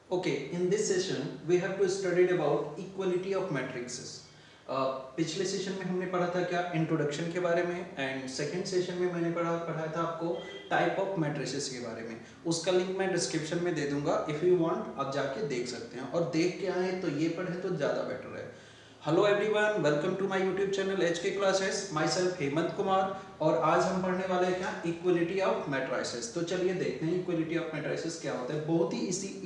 Okay, in this session we have to study about equality of matrices. पिछले session में हमने पढ़ा था क्या इंट्रोडक्शन के बारे में एंड सेकंड सेशन में मैंने पढ़ाया था आपको टाइप ऑफ मैट्रिसेस के बारे में। उसका लिंक मैं डिस्क्रिप्शन में दे दूंगा, इफ़ यू वांट आप जाके देख सकते हैं और देख के आए तो ये पढ़े तो ज़्यादा बेटर है। Hello everyone, welcome to my YouTube channel HK classes. Myself Hemant Kumar और आज हम पढ़ने वाले हैं क्या इक्वलिटी ऑफ मैट्रिसेस। तो चलिए देखते हैं इक्वलिटी ऑफ मैट्रिसेस क्या होता है। बहुत ही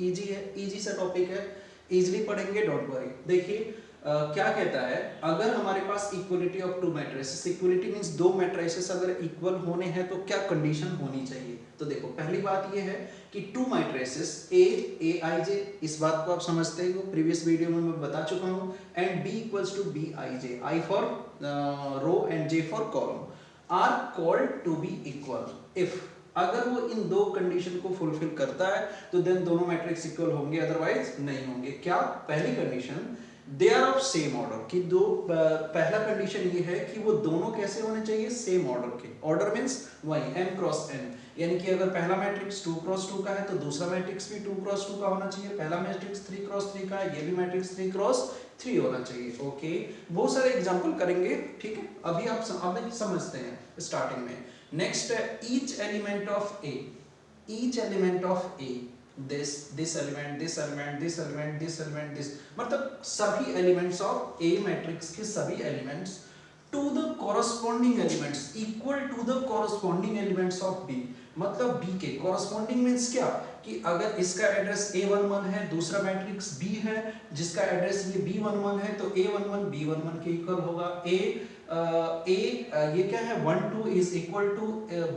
इजी है, इजी सा टॉपिक है, इजीली पढ़ेंगे, डोंट वरी। देखिए क्या कहता है, अगर हमारे पास equality of two matrices, equality means दो मैट्रिसेस अगर इक्वल होने हैं तो क्या कंडीशन होनी चाहिए। तो देखो पहली बात ये है कि टू मैट्रिसेस ए आई जे, इस बात को आप समझते ही हो, प्रीवियस वीडियो में मैं बता चुका हूँ, and B equals to B I J, I for row and J for column, are called to be equal if, अगर वो इन दो कंडीशन को फुलफिल करता है तो देन दोनों मैट्रिक्स इक्वल होंगे, अदरवाइज नहीं होंगे। क्या पहली condition, they are of same order, कि दो पहला कंडीशन ये है कि वो दोनों कैसे होने चाहिए, सेम ऑर्डर के। ऑर्डर मींस वही m क्रॉस n, यानी कि अगर पहला मैट्रिक्स 2 क्रॉस 2 का है तो दूसरा मैट्रिक्स भी 2 क्रॉस 2 का होना चाहिए। पहला मैट्रिक्स 3 क्रॉस 3 का है, ये भी मैट्रिक्स 3 क्रॉस 3 होना चाहिए। ओके, बहुत सारे एग्जांपल करेंगे, ठीक है। अभी आप समझते हैं स्टार्टिंग में। नेक्स्ट है each element of A, each element of A, this element, this element, this element, this element, this, मतलब सभी एलिमेंट्स ऑफ ए मैट्रिक्स के सभी elements to the corresponding elements equal to the corresponding elements of B, मतलब B के corresponding means क्या कि अगर इसका एड्रेस A11 है, दूसरा मैट्रिक्स B है जिसका एड्रेस ये B11 है, तो A11 B11 के इक्वल होगा। ये क्या है 12 इज इक्वल टू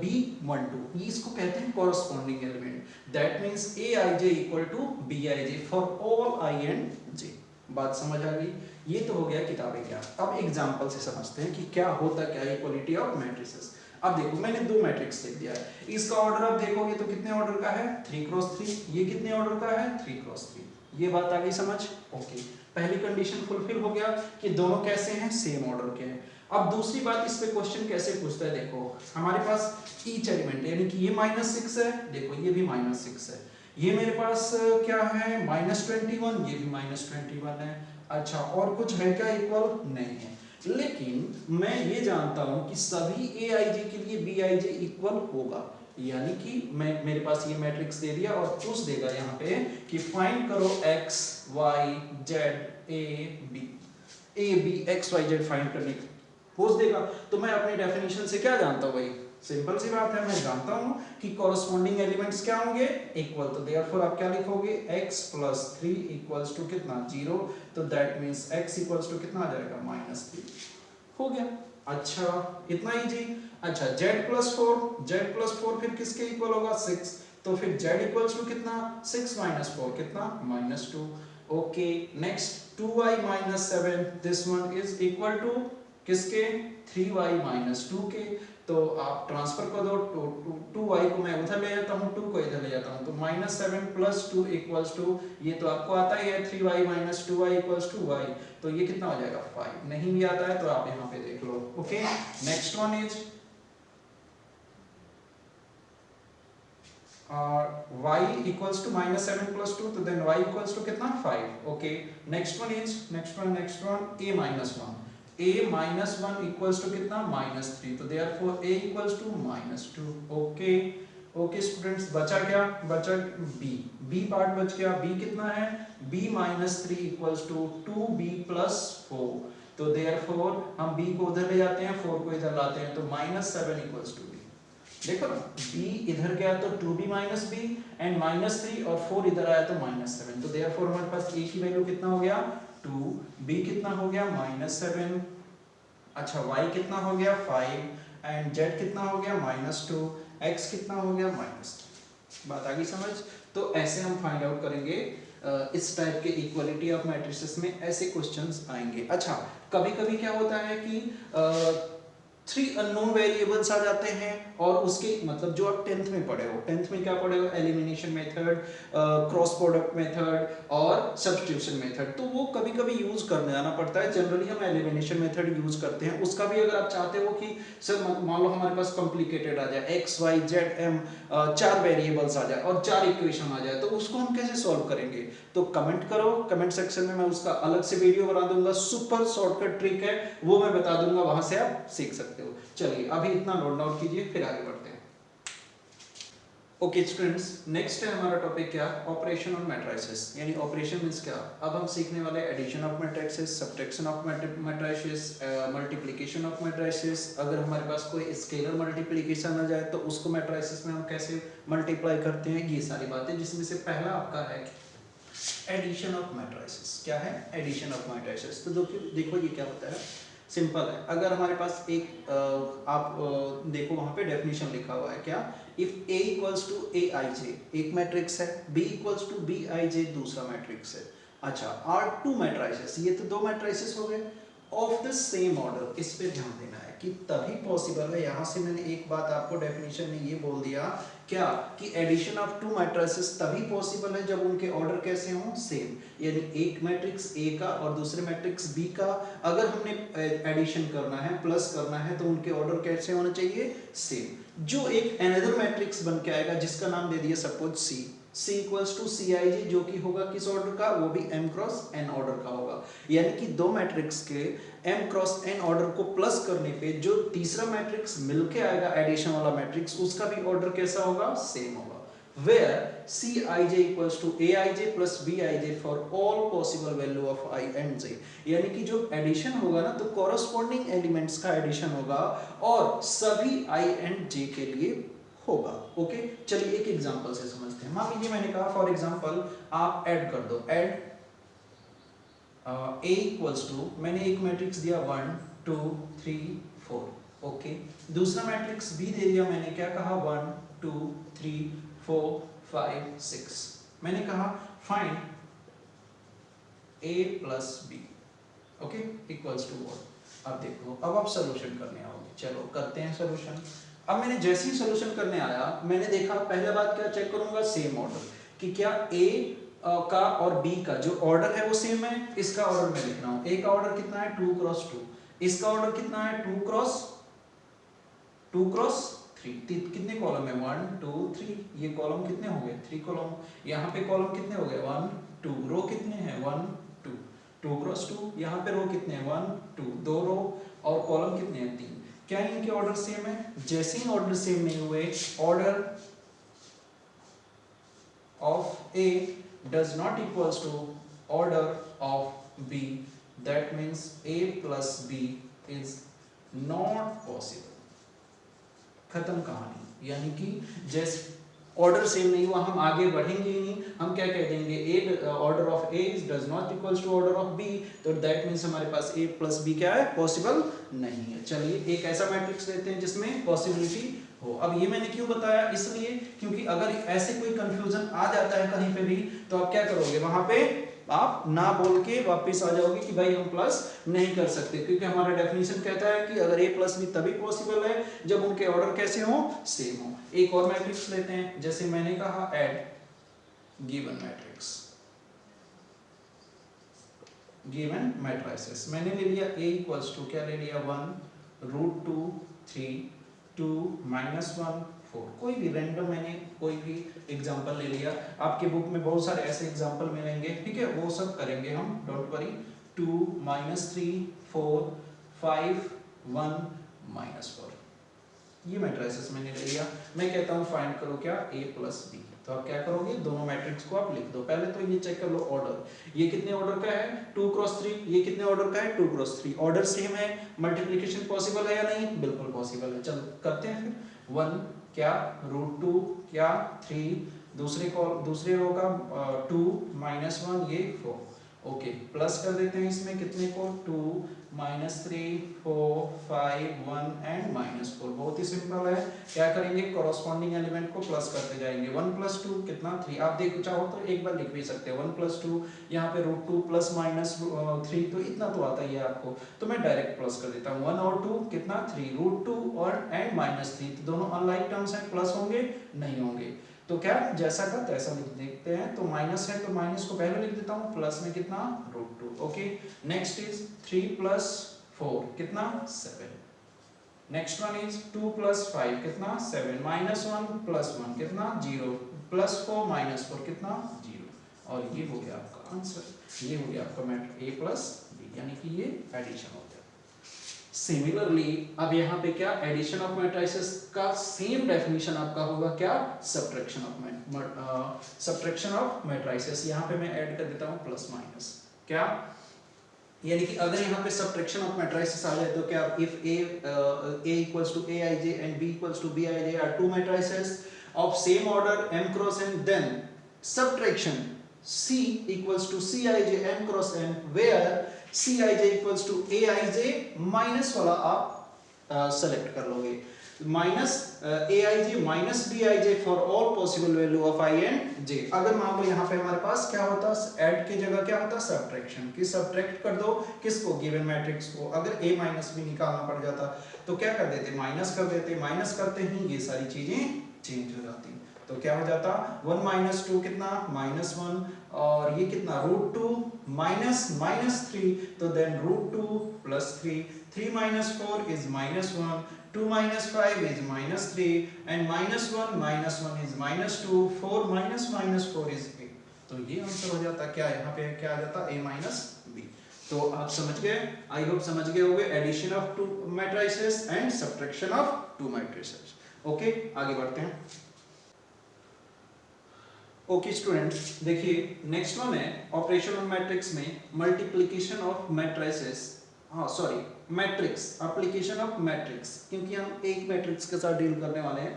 B12, ये इसको कहते हैं corresponding element. That means Aij equal to Bij for all I and J। बात समझ आ गई। ये तो हो गया किताबें क्या। अब एग्जांपल से समझते हैं कि क्या होता क्या इक्वलिटी ऑफ मैट्रिसेस। अब देखो मैंने दो मैट्रिक्स लिख दिया है, इसका ऑर्डर आप देखोगे तो कितने ऑर्डर का है 3 क्रॉस 3, ये कितने ऑर्डर का है 3 क्रॉस 3। ये बात आ गई समझ। ओके, पहली कंडीशन फुलफिल हो गया कि दोनों कैसे हैं, सेम ऑर्डर के हैं। अब दूसरी बात, इस पे क्वेश्चन कैसे पूछता है, देखो हमारे पास ईच एलिमेंट, यानी कि ये -6 है, देखो ये भी -6 है, ये मेरे पास क्या है -21, ये भी -21 है। अच्छा, और कुछ है क्या इक्वल, नहीं है। लेकिन मैं ये जानता हूं कि सभी Aij के लिए Bij इक्वल होगा, यानी कि मेरे पास ये मैट्रिक्स दे दिया और पूछ देगा यहाँ पे कि फाइंड करो x y z a b x y z find करने का पूछ देगा। तो मैं अपनी डेफिनेशन से क्या जानता हूँ भाई, सिंपल सी बात है, मैं जानता हूँ कि कॉरस्पॉन्डिंग एलिमेंट्स क्या होंगे, इक्वल। तो देयरफॉर आप क्या लिखोगे, x + 3 इक्वल्स टू कितना 0, तो that means x equals to कितना आ जाएगा -3, हो गया। अच्छा, इतना इजी। अच्छा, z+4 फिर किसके इक्वल होगा 6, तो फिर z इक्वल्स टू कितना 6 - 4 कितना -2। Okay, next 2y - 7, this one is equal to किसके 3y - 2 के। तो आप ट्रांसफर कर दो, 2y को मैं उधर ले जाता हूँ, 2 को इधर ले जाता हूँ, तो -7 + 2 इक्वल्स टू, ये तो आपको आता ही है 3y - 2y equals to y, तो ये कितना हो जाएगा 5। नहीं भी आता है तो आप यहाँ पे देख लो। Okay, next one is y equals to -7 + 2, तो देन y इक्वल्स टू कितना 5। Okay, next one is next one a - 1 equals to कितना -3, तो therefore a equals to -2। Okay okay students, बचा क्या, बचा b पार्ट बच गया। b कितना है, b - 3 इक्वल्स टू 2b + 4, तो देयरफॉर हम b को उधर ले जाते हैं, 4 को इधर लाते हैं, तो -7 इक्वल्स टू b। देखो ना, b इधर गया तो 2b - b एंड -3, और 4 इधर आया तो -7, तो देयरफॉर हमारे पास a की वैल्यू कितना हो गया 2, b कितना हो गया -7, अच्छा y कितना हो गया 5 एंड z कितना हो गया -2, x कितना हो गया -3। बात आ गई समझ। तो ऐसे हम फाइंड आउट करेंगे इस टाइप के इक्वलिटी ऑफ मैट्रिसेस में ऐसे क्वेश्चंस आएंगे। अच्छा, कभी कभी क्या होता है कि थ्री अननोन वेरिएबल्स आ जाते हैं, और उसके मतलब जो आप टेंथ में पढ़े हो, टेंथ में क्या पढ़े हो, elimination method, cross product method और सब्स्टिट्यूशन मेथड, तो वो कभी कभी यूज करने आना पड़ता है। जनरली हम एलिमिनेशन मेथड यूज करते हैं, उसका भी अगर आप चाहते हो कि सर मान लो हमारे पास कॉम्प्लिकेटेड आ जाए, एक्स वाई जेड एम, चार वेरिएबल्स आ जाए और चार इक्वेशन आ जाए, तो उसको हम कैसे सॉल्व करेंगे, तो कमेंट करो, कमेंट सेक्शन में मैं उसका अलग से वीडियो बना दूंगा, सुपर शॉर्टकट ट्रिक है वो मैं बता दूंगा, वहां से आप सीख सकते हो। चलिए अभी इतना नोट डाउन कीजिए, फिर आगे बढ़ते हैं। ओके स्टूडेंट्स, नेक्स्ट है हमारा टॉपिक क्या, ऑपरेशन ऑन मैट्रिसेस, यानी ऑपरेशन मींस क्या। अब हम सीखने वाले addition of matrices, subtraction of matrices, multiplication of matrices. अगर हमारे पास कोई स्केलर मल्टीप्लिकेशन आ जाए तो उसको मैट्रिसेस में हम कैसे मल्टीप्लाई करते हैं, ये सारी बातें, जिसमें से पहला आपका है एडिशन ऑफ मैट्रिसेस। क्या है एडिशन ऑफ मैट्रिसेस, तो देखो ये क्या होता है, सिंपल है। अगर हमारे पास एक आप देखो वहां पे डेफिनेशन लिखा हुआ है, क्या, if A equals to A I J एक मैट्रिक्स है, B equals to B I J दूसरा मैट्रिक्स है। अच्छा, आर टू मैट्रिसेस, ये तो दो मैट्रिसेस हो गए ऑफ द सेम ऑर्डर, इस पे ध्यान देना है कि तभी पॉसिबल है। यहाँ से मैंने एक बात आपको डेफिनेशन में ये बोल दिया, क्या, कि एडिशन ऑफ टू मैट्रिसेस तभी पॉसिबल है जब उनके ऑर्डर कैसे हों, सेम, यानी एक मैट्रिक्स A का और दूसरे मैट्रिक्स B का अगर हमने एडिशन करना है, प्लस करना है, तो उनके ऑर्डर कैसे होना चाहिए, सेम। जो एक अनदर मैट्रिक्स बन के आएगा जिसका नाम दे दिया सपोज C इक्वल्स टू सी आई जी, जो कि होगा किस ऑर्डर का, वो भी m क्रॉस n ऑर्डर का होगा। यानी कि दो मैट्रिक्स के m क्रॉस n ऑर्डर को प्लस करने पे जो तीसरा मैट्रिक्स मिलके आएगा एडिशन वाला मैट्रिक्स, उसका भी ऑर्डर कैसा होगा, सेम होगा। where Cij equals to Aij plus Bij for all possible value of I and j, यानी कि जो एडिशन होगा ना, तो कॉरस्पॉन्डिंग एलिमेंट्स का एडिशन होगा और सभी I and j के लिए होगा। ओके, चलिए एक एग्जांपल से समझते हैं। मान लीजिए मैंने कहा फॉर एग्जांपल आप ऐड कर दो, ऐड A इक्वल्स टू, मैंने एक मैट्रिक्स दिया 1 2 3 4, ओके, दूसरा मैट्रिक्स B दे दिया, मैंने क्या कहा 1 2 3 4 5 6, मैंने कहा find A plus B, okay, equals to what. अब देखो, अब आप सोल्यूशन करने आओगे, चलो करते हैं सोल्यूशन। अब मैंने जैसे ही सोल्यूशन करने आया, मैंने देखा पहले बात क्या चेक करूंगा, सेम ऑर्डर, कि क्या A का और B का जो ऑर्डर है वो सेम है। इसका ऑर्डर मैं लिख रहा हूं, A का ऑर्डर कितना है 2 क्रॉस 2, इसका ऑर्डर कितना है 2 क्रॉस 3, कितने कॉलम है 1 2 3, ये कॉलम कितने हो गए 3 कॉलम, यहाँ पे कॉलम कितने हो गए 1 2, रो कितने हैं 1 2, 2 क्रॉस 2, यहाँ पे रो कितने हैं 1 2, दो रो, और कॉलम कितने हैं 3। क्या इनके ऑर्डर सेम है? जैसे ही ऑर्डर सेम नहीं हुए, order of A does not equals to order of B, that means A plus B is not possible। खत्म कहानी। यानी कि जैसे ऑर्डर सेम नहीं हुआ, हम आगे बढ़ेंगे ही नहीं, हम क्या कह देंगे, A order of A does not equals to order of B, तो दैट मीन्स हमारे पास A प्लस B क्या है, पॉसिबल नहीं है। चलिए एक ऐसा मैट्रिक्स लेते हैं जिसमें पॉसिबिलिटी हो। अब ये मैंने क्यों बताया, इसलिए क्योंकि अगर ऐसे कोई कंफ्यूजन आ जाता है कहीं पे भी, तो आप क्या करोगे, वहां पे आप ना बोल के वापस आ जाओगे कि भाई हम प्लस नहीं कर सकते, क्योंकि हमारा डेफिनेशन कहता है कि अगर A प्लस B तभी पॉसिबल है जब उनके ऑर्डर कैसे हो, सेम हो। एक और मैट्रिक्स लेते हैं, जैसे मैंने कहा add given matrix, given matrices, मैंने ले लिया A इक्वल्स टू क्या ले लिया 1 रूट 2 3 2 माइनस 1 4, कोई भी रैंडम मैंने कोई भी एग्जांपल ले लिया। आपके बुक में बहुत सारे ऐसे एग्जांपल मिलेंगे, ठीक है, वो सब करेंगे हम, डोंट वरी। 2 माइनस 3 4 5 1 माइनस 4, ये मैट्रिसेस मैंने ले लिया। मैं कहता हूँ फाइंड करो क्या, A प्लस B, तो आप क्या करोगे, दोनों मैट्रिक्स को आप लिख दो। पहले तो ये चेक कर लो ऑर्डर, ये कितने ऑर्डर का है 2 क्रॉस 3, ये कितने ऑर्डर का है 2 क्रॉस 3, ऑर्डर सेम है, मल्टीप्लिकेशन पॉसिबल है या नहीं, बिल्कुल पॉसिबल है। चलो करते हैं फिर, 1 क्या रूट 2 क्या 3, दूसरे रो का 2 माइनस 1 ये 4, ओके प्लस कर देते हैं इसमें कितने को 2 -3 4 5 1 एंड -4। बहुत ही सिंपल है। क्या करेंगे कॉरस्पॉन्डिंग एलिमेंट को प्लस करते जाएंगे। 1 + 2 कितना 3। आप देखो चाहो तो एक बार लिख भी सकते हैं 1 + 2 यहाँ पे √2 +-3 तो इतना तो आता ही है आपको, तो मैं डायरेक्ट प्लस कर देता हूँ। 1 और 2 कितना 3 √2 और एंड -3 तो दोनों अनलाइक टर्म्स हैं, प्लस होंगे नहीं होंगे। तो क्या जैसा का तैसा लिख देते हैं। तो माइनस है तो माइनस को पहले लिख देता हूँ, प्लस में कितना √2। ओके नेक्स्ट इज 3 + 4 कितना 7। नेक्स्ट वन इज 2 + 5 कितना 7 -1 + 1 कितना 0 +4 -4 कितना 0। और ये हो गया आपका आंसर, ये हो गया आपका मैट्रिक्स A + B, यानी कि ये एडिशन हो गया। सिमिलरली अब यहाँ पे क्या एडिशन ऑफ मैट्रिसेस का सेम डेफिनेशन आपका होगा क्या सब्ट्रैक्शन ऑफ मैट्रिसेस। यहाँ पे मैं ऐड कर देता हूँ प्लस माइनस। क्या यानी कि अगर यहाँ पे सब्ट्रैक्शन ऑफ मैट्रिसेस आ जाए तो क्या if A = Aij and B = Bij are two matrices of same order m × n, then subtraction C = Cij m × n where Cij = Aij minus वाला आप सेलेक्ट कर लोगे minus Aij minus Bij for all possible value of I and J। अगर मान लो यहाँ पे हमारे पास क्या होता ऐड की जगह क्या होता सब्ट्रैक्शन कि सब्ट्रैक्ट कर दो किसको गिवन मैट्रिक्स को। अगर A माइनस भी निकालना पड़ जाता तो क्या कर देते माइनस कर देते, माइनस करते ही ये सारी चीजें चेंज हो जाती। तो क्या हो जाता 1 - 2 कितना -1 और ये कितना √2 -3 तो then √2 + 3 3 - 4 is -1 2 - 5 is -3 and -1 - 1 is -2 4 - 4 is 8। तो ये आंसर हो जाता क्या यहाँ पे क्या आ जाता A - B। तो आप समझ गए, आई होप समझ गए होंगे addition of two matrices and subtraction of two matrices. Okay आगे बढ़ते हैं। ओके स्टूडेंट्स देखिए नेक्स्ट वन है ऑपरेशन ऑन मैट्रिक्स में multiplication of matrices, matrix application of matrix, क्योंकि हम एक मैट्रिक्स के साथ डील करने वाले हैं।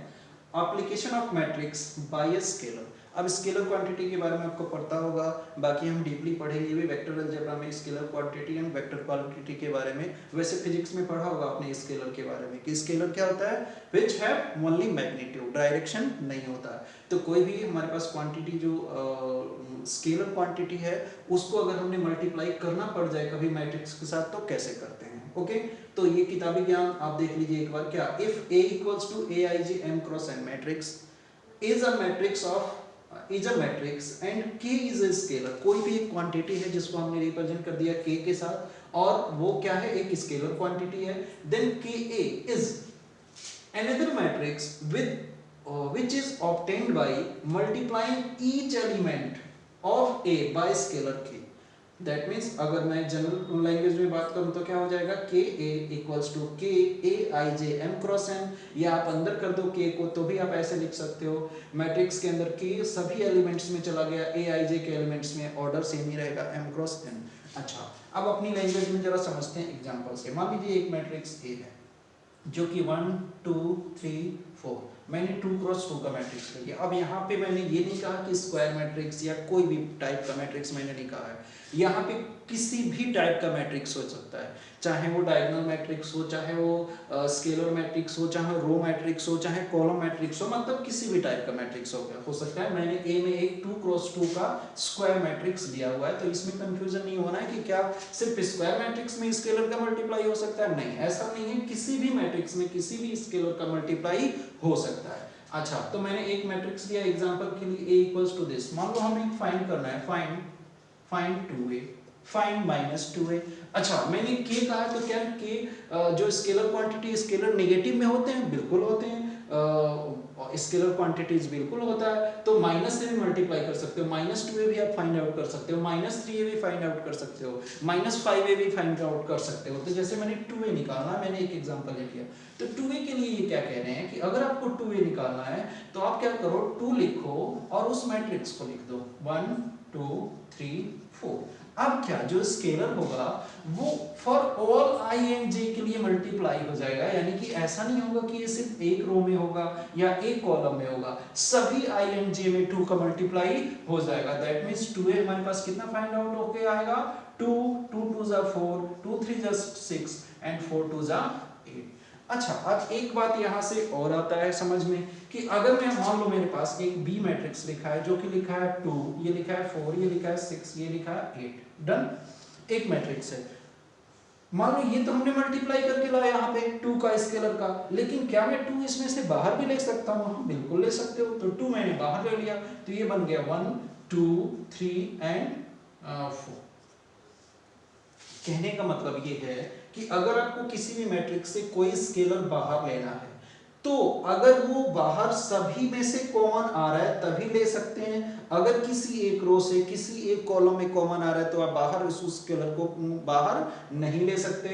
Application of matrix bye a scalar. अब स्केलर क्वांटिटी के बारे में आपको पता होगा, बाकी हम डीपली पढ़ेंगे भी वेक्टर अलजेब्रा में scalar quantity and vector quantity के बारे में। वैसे फिजिक्स में पढ़ा होगा आपने स्केलर के बारे में कि स्केलर क्या होता है which have only magnitude, direction नहीं होता है। तो कोई भी हमारे पास क्वांटिटी जो स्केलर क्वांटिटी है उसको अगर हमने मल्टीप्लाई करना पड़ जाए कभी मैट्रिक्स के साथ तो कैसे करते हैं। ओके तो ये किताबी ज्ञान आप देख लीजिए एक बार। क्या if A = Aij m × n matrix is a matrix and K is a scalar, कोई भी एक क्वांटिटी है जिसको हमने रिप्रेजेंट कर दिया K के साथ और वो क्या है एक स्केलर क्वांटिटी है, then Ka is another matrix with which is obtained by multiplying each element of A by scalar K। That means अगर मैं जनरल लैंग्वेज में बात करूं तो क्या हो जाएगा Ka = Kaij m × n, या आप अंदर कर दो K को तो भी आप ऐसे लिख सकते हो। मैट्रिक्स के अंदर K सभी एलिमेंट्स में चला गया, Aij के एलिमेंट्स में ऑर्डर सेम ही रहेगा m × n। अच्छा अब अपनी लैंग्वेज में जरा समझते हैं एग्जांपल से। मान लीजिए एक मैट्रिक्स A है जो कि 1 2 3 4, मैंने 2 × 2 का मैट्रिक्स ले लिया। अब यहाँ पे मैंने ये नहीं कहा कि स्क्वायर मैट्रिक्स या कोई भी टाइप का मैट्रिक्स मैंने नहीं कहा है, यहाँ पे किसी भी टाइप का मैट्रिक्स हो सकता है, चाहे वो डायगोनल मैट्रिक्स हो, चाहे वो स्केलर मैट्रिक्स हो, चाहे रो मैट्रिक्स हो, चाहे कॉलम मैट्रिक्स हो, मतलब किसी भी टाइप का मैट्रिक्स हो सकता है। मैंने A में एक 2 × 2 का स्क्वायर मैट्रिक्स लिया हुआ है, तो इसमें कंफ्यूजन नहीं होना है कि क्या सिर्फ स्क्वायर मैट्रिक्स में स्केलर का मल्टीप्लाई हो सकता है, नहीं ऐसा नहीं है, किसी भी मैट्रिक्स में किसी भी स्केलर का मल्टीप्लाई हो सकता है। अच्छा तो मैंने एक मैट्रिक्स लिया एग्जांपल के लिए A = दिस। मान लो हमें फाइंड करना है फाइंड 2A, फाइंड -2A। अच्छा मैंने K कहा तो क्या K जो स्केलर क्वांटिटी स्केलर नेगेटिव में होते हैं, बिल्कुल होते हैं, स्केलर क्वांटिटीज बिल्कुल होता है, तो माइनस से भी मल्टीप्लाई कर सकते हो, -2A भी आप फाइंड आउट कर सकते हो, -3A भी फाइंड आउट कर सकते हो, -5A भी फाइंड आउट कर सकते हो। तो जैसे मैंने 2A निकालना, मैंने एक एग्जांपल ले लिया, तो 2A के लिए ये क्या कह रहे हैं कि अगर आपको 2A निकालना है तो आप क्या करो 2 लिखो और उस मैट्रिक्स को लिख दो 1 2 3 4। अब क्या जो स्केलर होगा वो फॉर ऑल आई एंड जे के लिए मल्टीप्लाई हो जाएगा, यानी कि ऐसा नहीं होगा कि ये सिर्फ एक रो में होगा या एक कॉलम में होगा, सभी आई एंड जे में 2 का मल्टीप्लाई हो जाएगा। दैट मींस 2a हमारे पास कितना फाइंड आउट होके आएगा 2 2 2 जा 4 2 3 जा 6 एंड 4 2 जा 8। अच्छा, अब एक बात यहां से और आता है समझ में कि अगर मैं मान लो मेरे पास एक बी मैट्रिक्स लिखा है जो कि लिखा है 2, ये लिखा है 4, ये लिखा है 6, ये लिखा है 8, डन, एक मैट्रिक्स है। मान लो ये तो हमने मल्टीप्लाई करके लाया यहाँ पे 2 का स्केलर का, लेकिन क्या मैं 2 इसमें से बाहर भी ले सकता हूँ? हाँ बिल्कुल ले सकते हो। तो 2 मैंने बाहर ले लिया तो ये बन गया 1 2 3 एंड 4। कहने का मतलब ये है कि अगर आपको किसी भी मैट्रिक्स से कोई स्केलर बाहर लेना है तो अगर वो बाहर सभी में से कॉमन आ रहा है तभी ले सकते हैं। अगर किसी एक रो से किसी एक कॉलम में कॉमन आ रहा है तो आप बाहर उस स्केलर को बाहर नहीं ले सकते।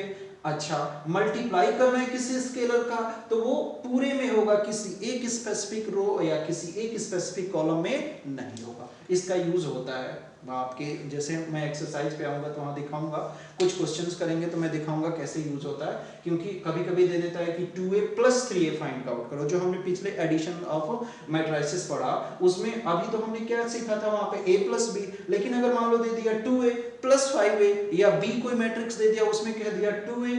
अच्छा, मल्टीप्लाई करना है किसी स्केलर का तो वो पूरे में होगा, किसी एक स्पेसिफिक रो या किसी एक स्पेसिफिक कॉलम में नहीं होगा। इसका यूज होता है आपके, जैसे मैं एक्सरसाइज पे आऊंगा तो वहां दिखाऊंगा, कुछ क्वेश्चंस करेंगे तो मैं दिखाऊंगा कैसे यूज होता है, क्योंकि कभी कभी दे देता है कि 2a + 3a फाइंड आउट करो, जो हमने पिछले एडिशन ऑफ मैट्रिसेस पढ़ा उसमें अभी तो हमने क्या सीखा था वहां पे a + b, लेकिन अगर मान लो दे दिया 2a + 5a या b कोई मैट्रिक्स दे दिया उसमें कह दिया 2a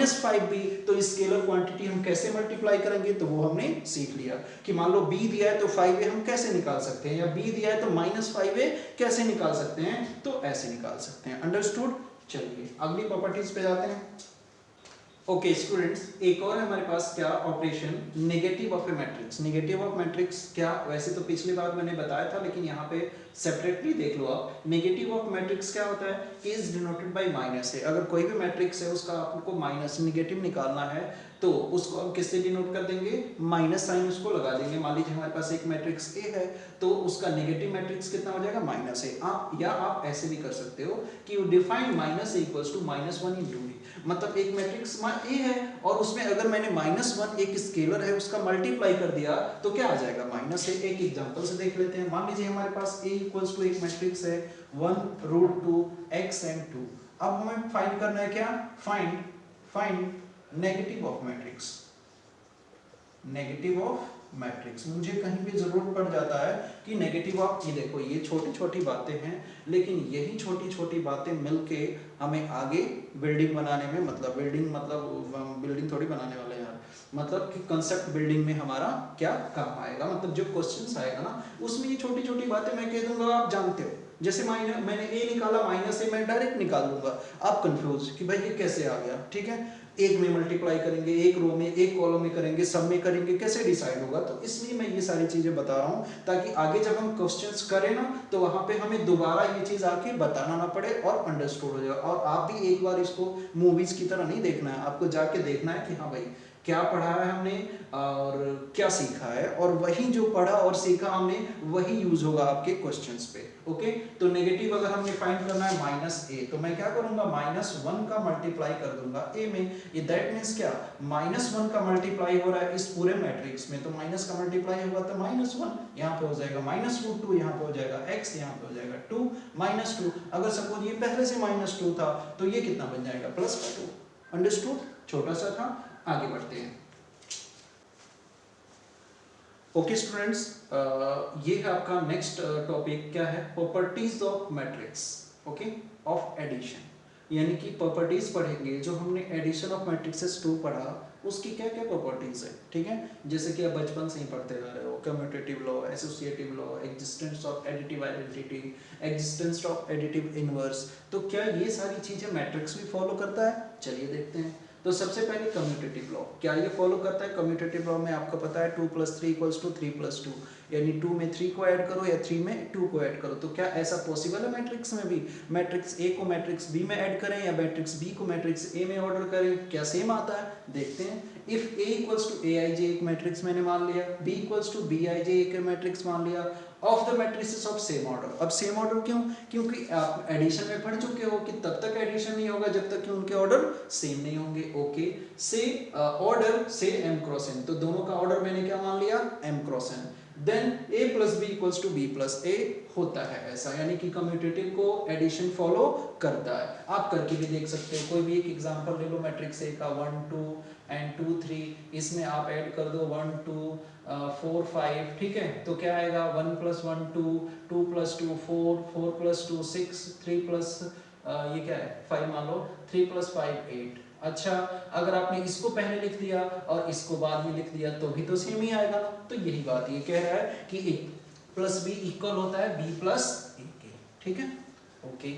- 5b, तो स्केलर क्वांटिटी हम कैसे मल्टीप्लाई करेंगे तो वो हमने सीख लिया कि मान लो b दिया है तो 5a हम कैसे निकाल सकते हैं, या b दिया है तो -5a कैसे निकाल सकते हैं, तो ऐसे निकाल सकते हैं। अंडरस्टूड। चलिए अगली प्रॉपर्टीज पे जाते हैं। ओके स्टूडेंट्स, एक और है हमारे पास क्या operation, negative of A matrix. Negative of matrix क्या, वैसे तो पिछली बार मैंने बताया था लेकिन यहाँ पे सेपरेटली देख लो आप। नेगेटिव ऑफ मैट्रिक्स क्या होता है, इज डिनोटेड बाय माइनस है। अगर कोई भी मैट्रिक्स है उसका आपको माइनस नेगेटिव निकालना है तो उसको हम किससे डिनोट कर देंगे, माइनस साइन उसको लगा देंगे। मान लीजिए हमारे पास एक मैट्रिक्स ए है तो उसका नेगेटिव मैट्रिक्स कितना हो जाएगा, माइनस है। आप या आप ऐसे भी कर सकते हो कि you define minus equals to -1 into A, मतलब एक मैट्रिक्स ए है और उसमें अगर मैंने -1 एक स्केलर है उसका मल्टीप्लाई कर दिया तो क्या आ जाएगा, माइनस है। एक एग्जांपल से देख लेते हैं। मान लीजिए हमारे पास a इक्वल्स टू एक मैट्रिक्स है 1√2 x and 2। अब हमें फाइंड करना है क्या, find negative of matrix. Negative of matrix मुझे कहीं भी जरूरत पड़ जाता है कि नेगेटिव ऑफ, ये देखो ये छोटी छोटी बातें हैं लेकिन यही छोटी छोटी बातें मिलके हमें आगे बिल्डिंग बनाने में, मतलब बिल्डिंग थोड़ी बनाने वाले यार, मतलब कि कंसेप्ट बिल्डिंग में हमारा क्या काम आएगा, मतलब जो क्वेश्चंस आएगा ना उसमें ये छोटी छोटी बातें मैं कह दूंगा आप जानते हो। जैसे मैंने ए निकाला -a, मैं डायरेक्ट निकाल दूंगा, आप कंफ्यूज कि भाई ये कैसे आ गया, ठीक है। एक में मल्टीप्लाई करेंगे, एक रो में एक कॉलम में करेंगे, सब में करेंगे, कैसे डिसाइड होगा। तो इसलिए मैं ये सारी चीजें बता रहा हूँ ताकि आगे जब हम क्वेश्चंस करें ना तो वहां पे हमें दोबारा ये चीज आके बताना ना पड़े और अंडरस्टूड हो जाए। और आप भी एक बार इसको मूवीज की तरह नहीं देखना है, आपको जाके देखना है कि हाँ भाई क्या पढ़ा है हमने और क्या सीखा है, और वही जो पढ़ा और सीखा हमने वही यूज होगा आपके क्वेश्चंस पे। ओके, तो नेगेटिव अगर हमने फाइंड करना है -a तो मैं क्या करूंगा, -1 का मल्टीप्लाई कर दूंगा a में। ये दैट मींस क्या, -1 का मल्टीप्लाई हो रहा है इस पूरे मैट्रिक्स में, तो माइनस का मल्टीप्लाई होगा तो -1 यहाँ पे हो जाएगा, -√2 यहाँ पे हो जाएगा, x यहाँ पे हो जाएगा 2 -2। अगर सपोज ये पहले से -2 था तो ये कितना बन जाएगा, +2। अंडरस्टूड, छोटा सा था, आगे बढ़ते हैं। ओके स्टूडेंट्स, ये है आपका नेक्स्ट टॉपिक, क्या है, properties of matrix, okay, of addition. यानी कि प्रॉपर्टीज पढ़ेंगे जो हमने एडिशन ऑफ मैट्रिक्सेस 2 पढ़ा उसकी क्या क्या प्रॉपर्टीज है, ठीक है। जैसे कि आप बचपन से ही पढ़ते आ रहे हो, commutative law, associative law, existence of additive identity, existence of additive inverse, तो क्या ये सारी चीजें मैट्रिक्स भी फॉलो करता है, चलिए देखते हैं। तो सबसे पहले कम्यूटेटिव लॉ, क्या ये फॉलो करता है। कम्यूटेटिव लॉ में आपको पता है 2 + 3 = 3 + 2, यानी 2 में 3 को ऐड करो या 3 में 2 को ऐड करो। तो क्या ऐसा पॉसिबल है मैट्रिक्स में भी, मैट्रिक्स ए को मैट्रिक्स बी में ऐड करें या मैट्रिक्स बी को मैट्रिक्स ए में ऑर्डर करें, क्या सेम आता है, देखते हैं। इफ A = aij एक मैट्रिक्स मैंने मान लिया, B = bij एक मैट्रिक्स मान लिया, of the matrices of same order. अब सेम ऑर्डर क्यों, क्योंकि आप एडिशन में पढ़ चुके हो कि तब तक एडिशन नहीं होगा जब तक कि उनके ऑर्डर सेम नहीं होंगे। ओके, से ऑर्डर से m × n, तो दोनों का ऑर्डर मैंने क्या मान लिया, m × n। Then a plus B equals to B plus A होता है ऐसा, यानी कि कम्यूटेटिव को एडिशन फॉलो करता है। आप करके भी देख सकते हो, कोई भी एक एग्जांपल ले लो मैट्रिक्स ए का 1 2 एंड 2 3, इसमें आप ऐड कर दो 1 2 4 5, ठीक है, तो क्या आएगा 1 प्लस 1 2, 2 प्लस 2 4, 4 प्लस 2 6, 3 प्लस ये क्या है 5 मान लो, 3 प्लस 5 8। अच्छा, अगर आपने इसको पहले लिख दिया और इसको बाद में लिख दिया तो भी तो सेम ही आएगा ना। तो यही बात ये कह रहा है कि ए प्लस बी इक्वल होता है बी प्लस ए के, ठीक है। Okay,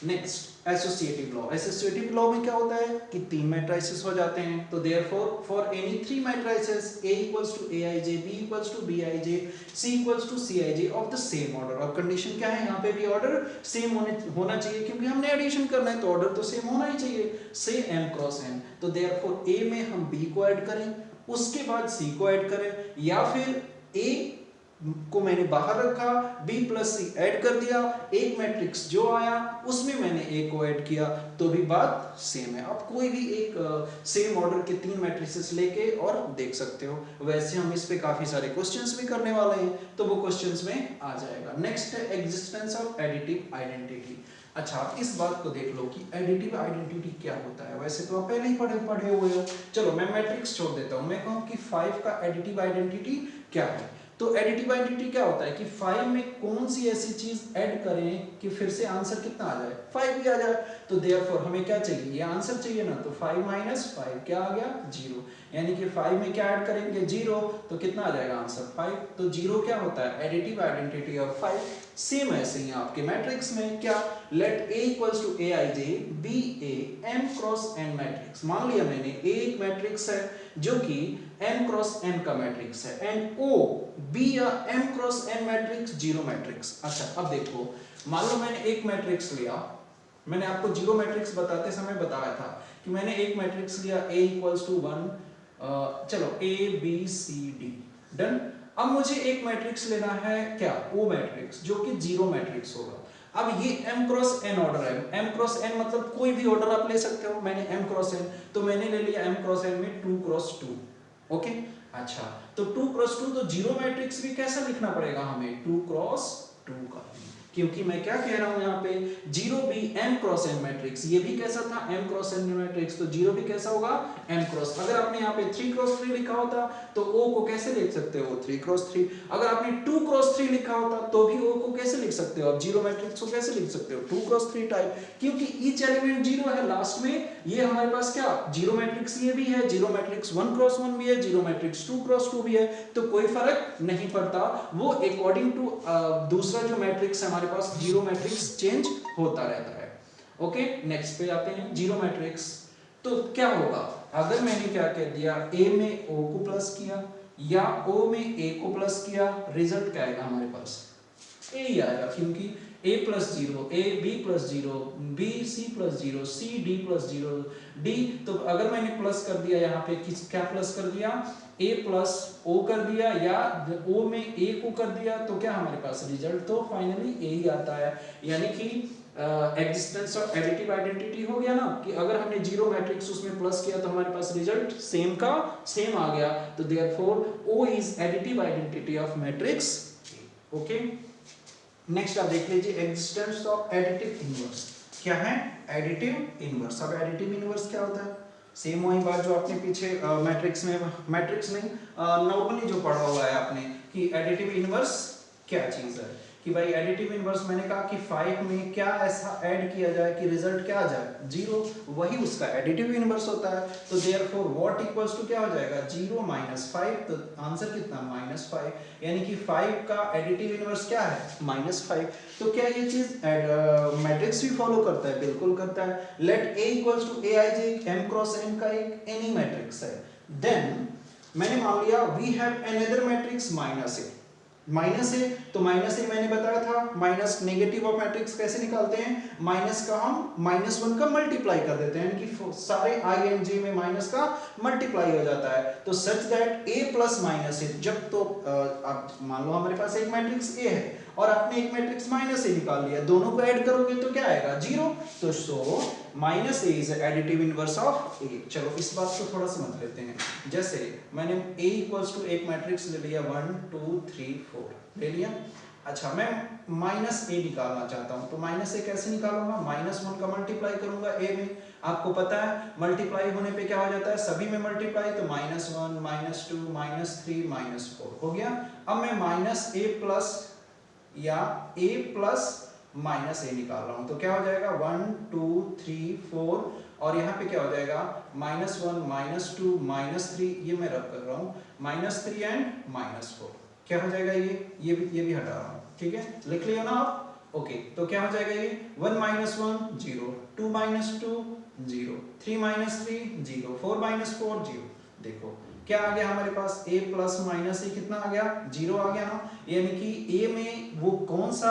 next associative law. Associative law में क्या होता है कि तीन मैट्रिसेस हो जाते हैं, तो therefore for any three matrices A equals to Aij, B equals to Bij, C equals to Cij of the same order. और कंडीशन क्या है यहाँ पे भी ऑर्डर सेम होना चाहिए, क्योंकि हमने एडिशन करना है तो ऑर्डर तो सेम होना ही चाहिए, से m क्रॉस n। तो देयरफॉर A में हम B को ऐड करें, उसके बाद C को ऐड करें, या फिर A को मैंने बाहर रखा, B प्लस सी ऐड कर दिया, एक मैट्रिक्स जो आया उसमें मैंने A को ऐड किया, तो भी बात सेम है। आप कोई भी एक सेम ऑर्डर के तीन मैट्रिसेस लेके और देख सकते हो। वैसे हम इस पे काफी सारे क्वेश्चंस भी करने वाले हैं, तो वो क्वेश्चंस में आ जाएगा। नेक्स्ट है एग्जिस्टेंस ऑफ एडिटिव आइडेंटिटी। अच्छा, आप इस बात को देख लो कि एडिटिव आइडेंटिटी क्या होता है। वैसे तो आप पहले ही पढ़े हुए हो, चलो मैं मैट्रिक्स छोड़ देता हूँ, मैं कहूँ कि 5 का एडिटिव आइडेंटिटी क्या है। तो एडिटिव आइडेंटिटी क्या होता है कि 5 में कौन सी ऐसी चीज ऐड करें कि फिर से आंसर कितना आ जाए, 5 भी आ जाए। तो देयरफॉर हमें क्या चाहिए, ये आंसर चाहिए ना, तो 5 माइनस 5 क्या आ गया 0, यानी कि 5 में क्या ऐड करेंगे 0, तो कितना आ जाएगा आंसर 5। तो 0 क्या होता है एडिटिव आइडेंटिटी ऑफ 5। सेम ऐसे ही आपके मैट्रिक्स में क्या, let A equals to Aij be a m cross n matrix. मान लिया मैंने A एक मैट्रिक्स है जो कि m क्रॉस n का मैट्रिक्स है, एंड O B या m cross n matrix zero matrix. अच्छा, अब देखो, मान लो मैंने एक मैट्रिक्स लिया, मैंने आपको जीरो मैट्रिक्स बताते समय बताया था कि मैंने एक मैट्रिक्स लिया A इक्वल्स टू 1, चलो A B C D, done. अब मुझे एक मैट्रिक्स लेना है क्या, O मैट्रिक्स, जो कि जीरो मैट्रिक्स होगा। अब ये m क्रॉस n ऑर्डर है, m क्रॉस n मतलब कोई भी ऑर्डर आप ले सकते हो, मैंने m क्रॉस n, तो मैंने ले लिया m क्रॉस n में 2 क्रॉस 2, ओके। अच्छा, तो 2 क्रॉस 2, तो जीरो मैट्रिक्स भी कैसा लिखना पड़ेगा हमें 2 क्रॉस 2 का, क्योंकि मैं क्या कह रहा हूं यहाँ पे, जीरो भी m क्रॉस n मैट्रिक्स, ये भी कैसा था m क्रॉस n मैट्रिक्स, तो जीरो भी कैसा होगा m क्रॉस। अगर आपने यहाँ पे 3 क्रॉस 3 लिखा होता तो O को कैसे लिख सकते हो 3 क्रॉस 3। अगर आपने 2 क्रॉस 3 लिखा होता तो भी O को कैसे लिख सकते हो, आप जीरो मैट्रिक्स को कैसे लिख सकते हो 2 क्रॉस 3 टाइप, क्योंकि ईच एलिमेंट जीरो है लास्ट में। ये हमारे पास क्या जीरो मैट्रिक्स ये भी है, जीरो मैट्रिक्स 1 क्रॉस 1 भी है, जीरो मैट्रिक्स 2 क्रॉस 2 भी है, तो कोई फर्क नहीं पड़ता, वो अकॉर्डिंग टू दूसरा जो मैट्रिक्स है हमारे पास, जीरो मैट्रिक्स चेंज होता रहता है। ओके, नेक्स्ट पे आते हैं जीरो मैट्रिक्स। तो क्या होगा अगर मैंने क्या कह दिया, A में O को प्लस किया या O में A को प्लस किया, रिजल्ट क्या आएगा हमारे पास A ही आएगा, क्योंकि A plus 0, A B plus 0, B C plus 0, C D plus 0, D। तो अगर मैंने प्लस कर दिया यहाँ पे क्या प्लस कर दिया, A प्लस O कर दिया, या O में A को कर दिया, तो क्या हमारे पास रिजल्ट तो फाइनली A ही आता है। यानी कि एग्जिस्टेंस ऑफ एडिटिव आइडेंटिटी हो गया ना, कि अगर हमने जीरो मैट्रिक्स उसमें प्लस किया तो हमारे पास रिजल्ट सेम का सेम आ गया, तो therefore O is additive identity of matrix A। Okay, next आप देख लीजिए एग्जिस्टेंस ऑफ एडिटिव इनवर्स। क्या है एडिटिव इनवर्स। अब एडिटिव इनवर्स क्या होता है, सेम वही बात जो आपने पीछे मैट्रिक्स नहीं नॉर्मली जो पढ़ा हुआ है आपने, कि एडिटिव इनवर्स क्या चीज है, कि भाई एडिटिव इनवर्स मैंने कहा कि 5 में क्या ऐसा ऐड किया जाए कि रिजल्ट क्या आ जाए जीरो, वही उसका एडिटिव इनवर्स होता है। तो देयरफॉर व्हाट इक्वल्स टू क्या हो जाएगा 0 माइनस 5, तो आंसर कितना -5, यानी कि 5 का एडिटिव इनवर्स क्या है -5। तो क्या ये चीज मैट्रिक्स भी फॉलो करता है, बिल्कुल करता है। Let A equals to Aij m cross n का एक एनी मैट्रिक्स है, देन मैंने मान लिया we have another matrix -A तो माइनस ए मैंने बताया था, माइनस नेगेटिव ऑफ मैट्रिक्स कैसे निकालते हैं, माइनस का हम -1 का मल्टीप्लाई कर देते हैं, यानी कि सारे आई एंड जे में माइनस का मल्टीप्लाई हो जाता है। तो such that a plus minus A, जब तो अब मान लो हमारे पास एक मैट्रिक्स a है और आपने एक मैट्रिक्स माइनस ए निकाल लिया, दोनों को ऐड करोगे तो क्या आएगा, 0। तो so minus A is additive inverse of A. चलो इस बात को थोड़ा समझ लेते हैं। जैसे मैंने a इक्वल्स टू एक मैट्रिक्स ले लिया 1 2 3 4 ले लिया। अच्छा मैं माइनस ए निकालना चाहता हूं, तो माइनस ए कैसे निकालूंगा, -1 का मल्टीप्लाई करूंगा ए में। आपको पता है मल्टीप्लाई होने पे क्या हो जाता है, सभी में मल्टीप्लाई, तो -1 -2 -3 -4 हो गया। अब मैं माइनस ए प्लस या a प्लस माइनस ए निकाल रहा हूं, तो क्या हो जाएगा 1 2 3 4 और यहाँ पे क्या हो जाएगा -1 -2 -3, ये मैं रब कर रहा हूँ -3 एंड -4, क्या हो जाएगा ये भी हटा रहा हूँ, ठीक है, लिख लिया ना आप। ओके तो क्या हो जाएगा ये 1 -1 0 2 -2 0 3 -3 0 4 -4 0। देखो क्या आ गया हमारे पास a प्लस माइनस ए कितना आ गया, 0 आ गया ना। यानी कि a में वो कौन सा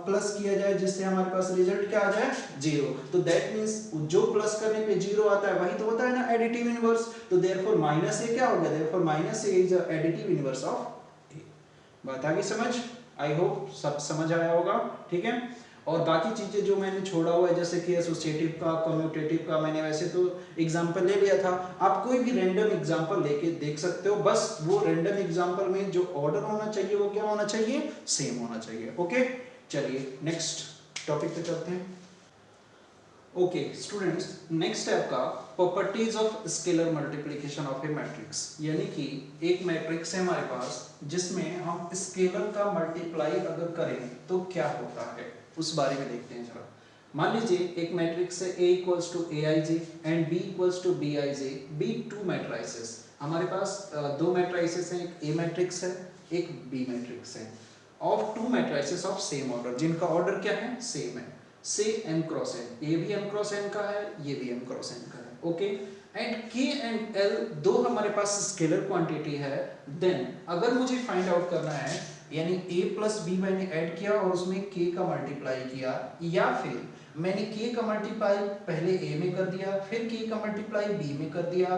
प्लस किया जाए जिससे हमारे पास रिजल्ट क्या आ जाए, 0। तो दैट मींस जो प्लस करने पे 0 आता है वही तो होता है ना एडिटिव इनवर्स। तो देयरफॉर माइनस ए क्या हो गया, therefore minus A is additive inverse of a। बात आ गई समझ, आई होप सब समझ आया होगा, ठीक है। और बाकी चीजें जो मैंने छोड़ा हुआ है जैसे कि एसोसिएटिव का, कम्यूटेटिव का, मैंने वैसे तो एग्जांपल ले लिया था। आप कोई भी रैंडम एग्जांपल लेके देख सकते हो, बस वो रैंडम एग्जांपल में जो ऑर्डर होना चाहिए वो क्या होना चाहिए, सेम होना चाहिए। ओके चलिए नेक्स्ट टॉपिक पे चलते हैं। ओके स्टूडेंट्स, नेक्स्ट है आपका properties of scalar multiplication of A matrix. यानी कि एक मैट्रिक्स है हमारे पास जिसमें हम स्केलर का मल्टीप्लाई अगर करें तो क्या होता है, उस बारे में देखते हैं जरा। मान लीजिए एक मैट्रिक्स है A equals to Aij and B equals to Bij, B two matrices. हमारे पास दो मैट्रिसेस हैं, एक A मैट्रिक्स है एक B मैट्रिक्स है, of two matrices of same order, जिनका ऑर्डर क्या है, सेम है, से m क्रॉस n, A भी m क्रॉस n का है, ये भी m क्रॉस n का है। Okay and k and l दो हमारे पास स्केलर क्वांटिटी है। देन अगर मुझे फाइंड आउट करना है, यानी a प्लस b मैंने ऐड किया और उसमें k का मल्टीप्लाई किया, या फिर मैंने k का मल्टीप्लाई पहले a में कर दिया फिर k का मल्टीप्लाई b में कर दिया,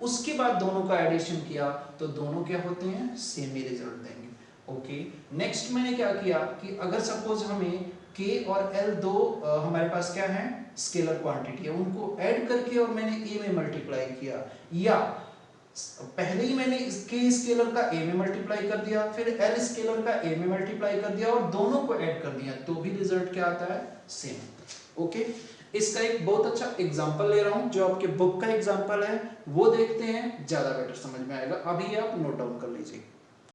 उसके बाद दोनों का एडिशन किया, तो दोनों क्या होते हैं, सेम ही रिजल्ट देंगे। ओके नेक्स्ट मैंने क्या किया कि अगर सपोज हमें k और l दो हमारे पास क्या है, स्केलर क्वांटिटी है, उनको ऐड करके और मैंने a में मल्टीप्लाई किया, या पहले ही मैंने k स्केलर का a में मल्टीप्लाई कर दिया फिर l स्केलर का a में मल्टीप्लाई कर दिया और दोनों को ऐड कर दिया, तो भी रिजल्ट क्या आता है, सेम। ओके इसका एक बहुत अच्छा एग्जांपल ले रहा हूं, जो आपके बुक का एग्जांपल है वो देखते हैं, ज्यादा बेटर समझ में आएगा। अभी आप नोट डाउन कर लीजिए।